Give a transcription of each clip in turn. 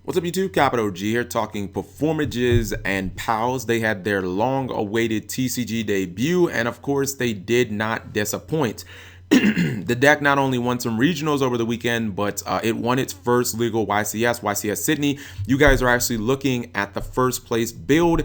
What's up, YouTube? Capital G here, talking Performages and Pals. They had their long-awaited TCG debut, and of course, they did not disappoint. The deck not only won some regionals over the weekend, but it won its first legal YCS Sydney. You guys are actually looking at the first place build.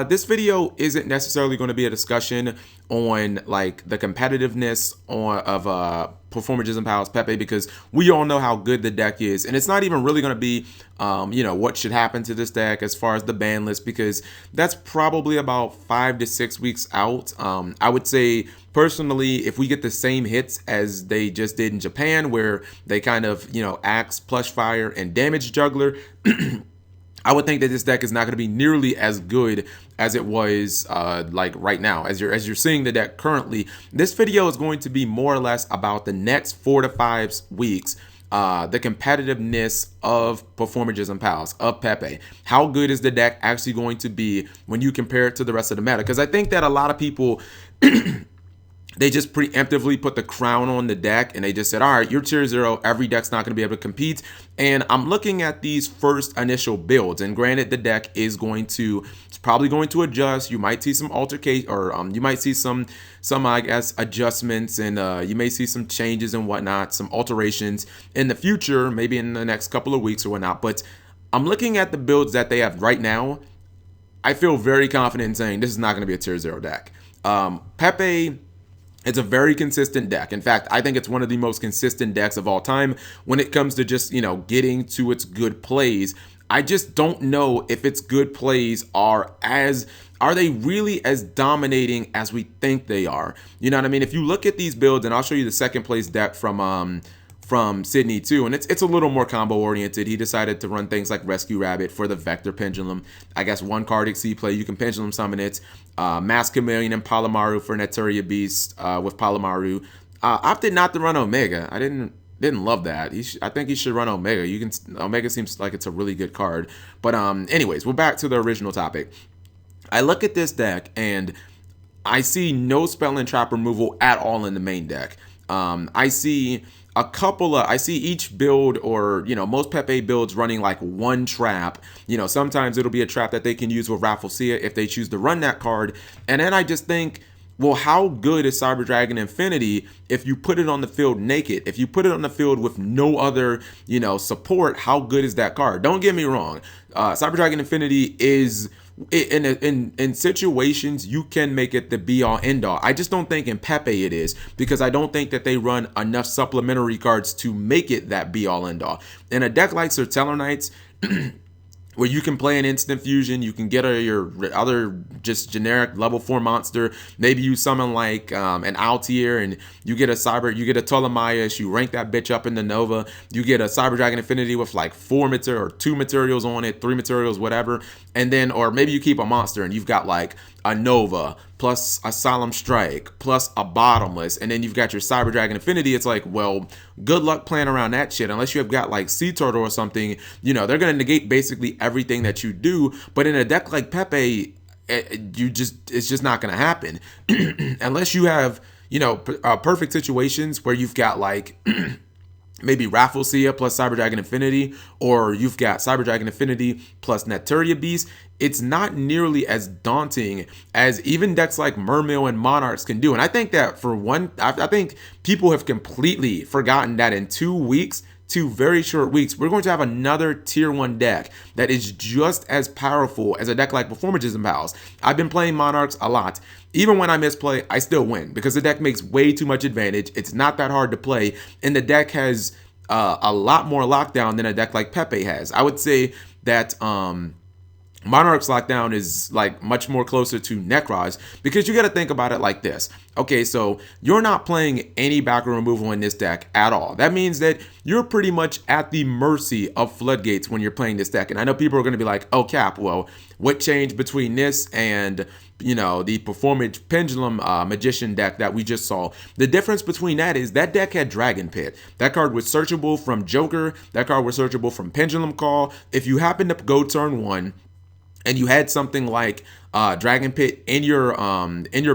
This video isn't necessarily going to be a discussion on like the competitiveness of Performages and Pals Pepe, because we all know how good the deck is, and it's not even really going to be what should happen to this deck as far as the ban list, because that's probably about 5 to 6 weeks out. I would say personally, if we get the same hits as they just did in Japan, where they kind of axe, plush fire, and damage juggler, I would think that this deck is not going to be nearly as good as it was like right now. As you're seeing the deck currently, this video is going to be more or less about the next 4 to 5 weeks, the competitiveness of Performages and Pals, of Pepe. How good is the deck actually going to be when you compare it to the rest of the meta? Because I think that a lot of people they just preemptively put the crown on the deck, and they just said, all right, you're tier 0, every deck's not going to be able to compete. And I'm looking at these first initial builds, and granted, the deck is it's probably going to adjust. You might see some altercation, or you might see some I guess adjustments, and you may see some changes and whatnot, some alterations in the future, maybe in the next couple of weeks or whatnot. But I'm looking at the builds that they have right now. I feel very confident in saying this is not going to be a tier 0 deck. Pepe, it's a very consistent deck. In fact, I think it's one of the most consistent decks of all time when it comes to just, getting to its good plays. I just don't know if its good plays are they really as dominating as we think they are? You know what I mean? If you look at these builds, and I'll show you the second place deck from Sydney too, and it's a little more combo oriented. He decided to run things like Rescue Rabbit for the Vector Pendulum. I guess one card exceed play, you can Pendulum Summon it. Mask Chameleon and Palomaru for Neteria Beast with Palomaru. Opted not to run Omega. I didn't love that. I think he should run Omega. Omega seems like it's a really good card. But anyways, we're back to the original topic. I look at this deck and I see no spell and trap removal at all in the main deck. I see each build, or most Pepe builds, running like one trap. Sometimes it'll be a trap that they can use with Rafflesia if they choose to run that card. And then I just think, well, how good is Cyber Dragon Infinity if you put it on the field naked? If you put it on the field with no other, support, how good is that card? Don't get me wrong. Cyber Dragon Infinity is, in situations, you can make it the be-all, end-all. I just don't think in Pepe it is, because I don't think that they run enough supplementary cards to make it that be-all, end-all. In a deck like Serteller Knights, where you can play an instant fusion, you can get your other just generic level 4 monster. Maybe you summon like an Altier, and you get a Ptolemaeus, you rank that bitch up in the Nova. You get a Cyber Dragon Infinity with like 4 material or 2 materials on it, 3 materials, whatever. And then, or maybe you keep a monster and you've got like a Nova plus a Solemn Strike plus a Bottomless, and then you've got your Cyber Dragon Infinity. It's like, well, good luck playing around that shit. Unless you have got like Sea Turtle or something, they're going to negate basically everything that you do. But in a deck like Pepe, it's just not going to happen. Unless you have, perfect situations where you've got like maybe Rafflesia plus Cyber Dragon Infinity, or you've got Cyber Dragon Infinity plus Neteria Beast. It's not nearly as daunting as even decks like Mermail and Monarchs can do. And I think that I think people have completely forgotten that in 2 weeks, 2 very short weeks, we're going to have another tier 1 deck that is just as powerful as a deck like Performages and Pals. I've been playing Monarchs a lot. Even when I misplay, I still win, because the deck makes way too much advantage. It's not that hard to play, and the deck has a lot more lockdown than a deck like Pepe has. I would say that Monarch's lockdown is like much more closer to Necros, because you got to think about it like this. Okay, so you're not playing any backer removal in this deck at all. That means that you're pretty much at the mercy of Floodgates when you're playing this deck. And I know people are going to be like, oh, Cap, well, what changed between this and the Performage Pendulum Magician deck that we just saw? The difference between that is that deck had Dragon Pit. That card was searchable from Joker. That card was searchable from Pendulum Call. If you happen to go turn 1 and you had something like Dragon Pit in your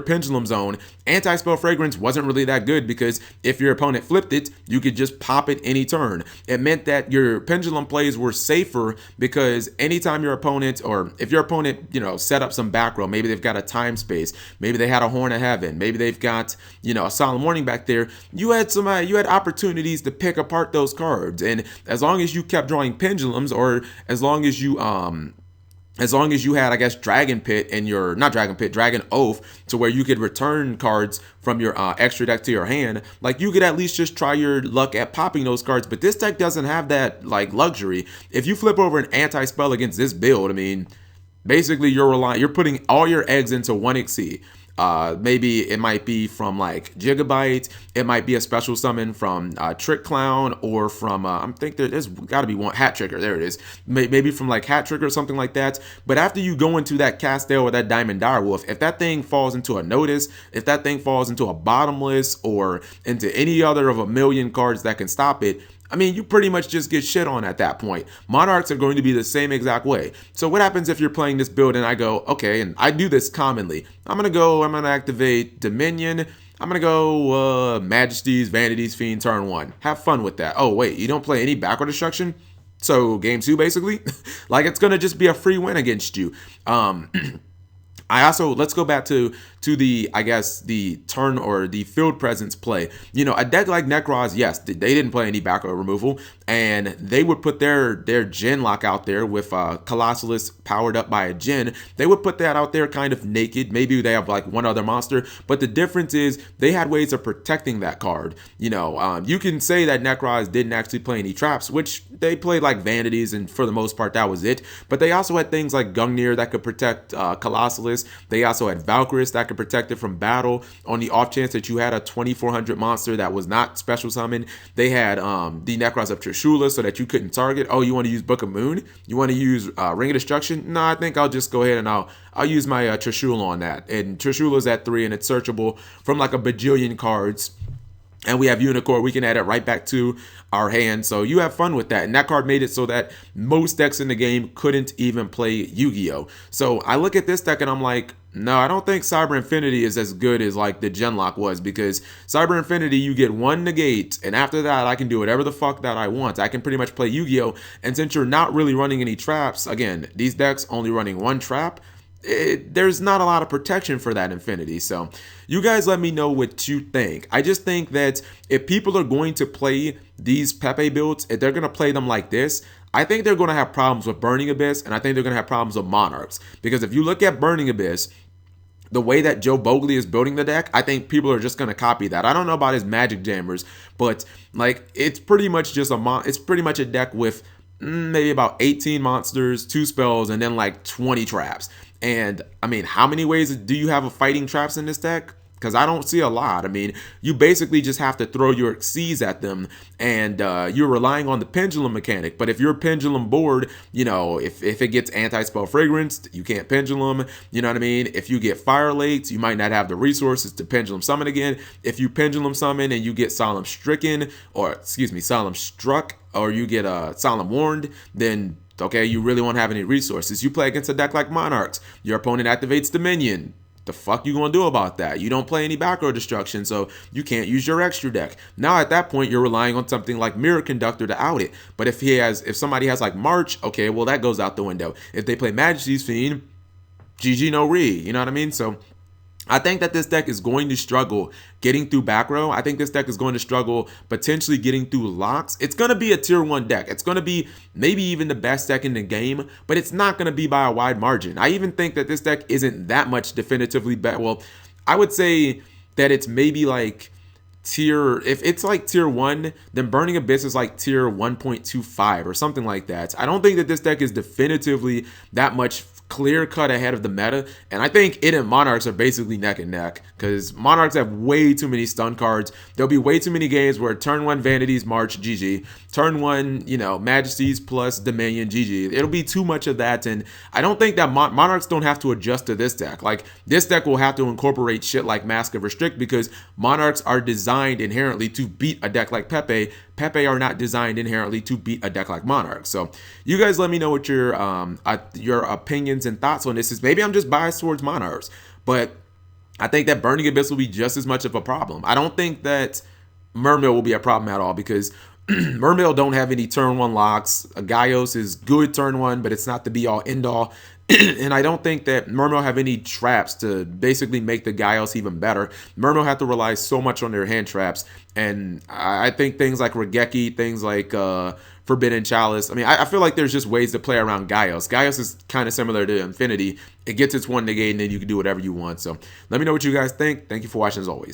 Pendulum Zone, Anti-Spell Fragrance wasn't really that good, because if your opponent flipped it, you could just pop it any turn. It meant that your Pendulum plays were safer, because anytime your opponent, or if your opponent, set up some back row, maybe they've got a Time Space, maybe they had a Horn of Heaven, maybe they've got, a Solemn Warning back there, you had opportunities to pick apart those cards. And as long as you kept drawing pendulums, or as long as you had, I guess, Dragon Pit in your, not Dragon Pit, Dragon Oath, to where you could return cards from your extra deck to your hand, like, you could at least just try your luck at popping those cards. But this deck doesn't have that, like, luxury. If you flip over an anti-spell against this build, I mean, basically you're putting all your eggs into one Xyz. Maybe it might be from like Gigabyte, it might be a special summon from Trick Clown, or from I think there's got to be one Hat Tricker. There it is. Maybe from like Hat Tricker or something like that. But after you go into that Castell or that Diamond Direwolf, if that thing falls into a Notice, if that thing falls into a Bottomless, or into any other of a million cards that can stop it, I mean, you pretty much just get shit on at that point. Monarchs are going to be the same exact way. So what happens if you're playing this build and I go, okay, and I do this commonly. I'm going to activate Dominion. I'm going to go Majesty's, Vanity's Fiend, turn 1. Have fun with that. Oh, wait, you don't play any backward destruction? So game 2, basically? Like, it's going to just be a free win against you. Let's go back to the, I guess, the turn or the field presence play. A deck like Necros, yes, they didn't play any back row removal, and they would put their Djinn lock out there with Colossalus powered up by a Djinn. They would put that out there kind of naked. Maybe they have like one other monster, but the difference is they had ways of protecting that card. You can say that Necros didn't actually play any traps, which they played like Vanities, and for the most part that was it. But they also had things like Gungnir that could protect Colossalus. They also had Valkyris that could protect it from battle on the off chance that you had a 2400 monster that was not special summon. They had the Necros of Trishula so that you couldn't target. Oh, you want to use Book of Moon? You want to use Ring of Destruction? No, I think I'll just go ahead and I'll use my Trishula on that. And Trishula's at 3 and it's searchable from like a bajillion cards. And we have Unicorn, we can add it right back to our hand. So you have fun with that. And that card made it so that most decks in the game couldn't even play Yu-Gi-Oh! So I look at this deck and I'm like, no, I don't think Cyber Infinity is as good as like the Genlock was, because Cyber Infinity, you get one negate, and after that, I can do whatever the fuck that I want. I can pretty much play Yu-Gi-Oh! And since you're not really running any traps, again, these decks only running one trap, there's not a lot of protection for that Infinity. So you guys let me know what you think. I just think that if people are going to play these Pepe builds, if they're going to play them like this, I think they're going to have problems with Burning Abyss, and I think they're going to have problems with Monarchs. Because if you look at Burning Abyss, the way that Joe Bogley is building the deck, I think people are just going to copy that. I don't know about his Magic Jammers, but like it's pretty much just a deck with maybe about 18 monsters, 2 spells, and then like 20 traps. And I mean, how many ways do you have of fighting traps in this deck? Because I don't see a lot. I mean, you basically just have to throw your Xyz at them, and you're relying on the pendulum mechanic. But if your pendulum board, if it gets anti-spell fragrance, you can't pendulum. You know what I mean? If you get fire lates, you might not have the resources to pendulum summon again. If you pendulum summon and you get solemn stricken, or solemn struck, or you get solemn warned, then okay, you really won't have any resources. You play against a deck like Monarchs, your opponent activates Dominion. The fuck you gonna do about that? You don't play any back row destruction, so you can't use your extra deck. Now at that point, you're relying on something like Mirror Conductor to out it. But if somebody has like March, okay, well that goes out the window. If they play Majesty's Fiend, GG no re, you know what I mean? So I think that this deck is going to struggle getting through back row. I think this deck is going to struggle potentially getting through locks. It's going to be a tier 1 deck. It's going to be maybe even the best deck in the game, but it's not going to be by a wide margin. I even think that this deck isn't that much definitively better. Well, I would say that it's maybe like if it's like tier 1, then Burning Abyss is like tier 1.25 or something like that. I don't think that this deck is definitively that much clear cut ahead of the meta, and I think it and Monarchs are basically neck and neck, because Monarchs have way too many stun cards. There'll be way too many games where turn 1 Vanities March GG, turn 1 Majesties plus Dominion GG. It'll be too much of that, and I don't think that Monarchs don't have to adjust to this deck. Like, this deck will have to incorporate shit like Mask of Restrict, because Monarchs are designed inherently to beat a deck like Pepe. Pepe are not designed inherently to beat a deck like Monarchs. So you guys let me know what your opinions and thoughts on this is. Maybe I'm just biased towards Monarchs, but I think that Burning Abyss will be just as much of a problem. I don't think that Mermail will be a problem at all because Mermail don't have any turn 1 locks. Gaios is good turn 1, but it's not the be all end all. And I don't think that Mermail have any traps to basically make the Gaios even better. Mermail have to rely so much on their hand traps. And I think things like Regeki, things like Forbidden Chalice. I mean, I feel like there's just ways to play around Gaios. Gaios is kind of similar to Infinity. It gets its one negate and then you can do whatever you want. So let me know what you guys think. Thank you for watching as always.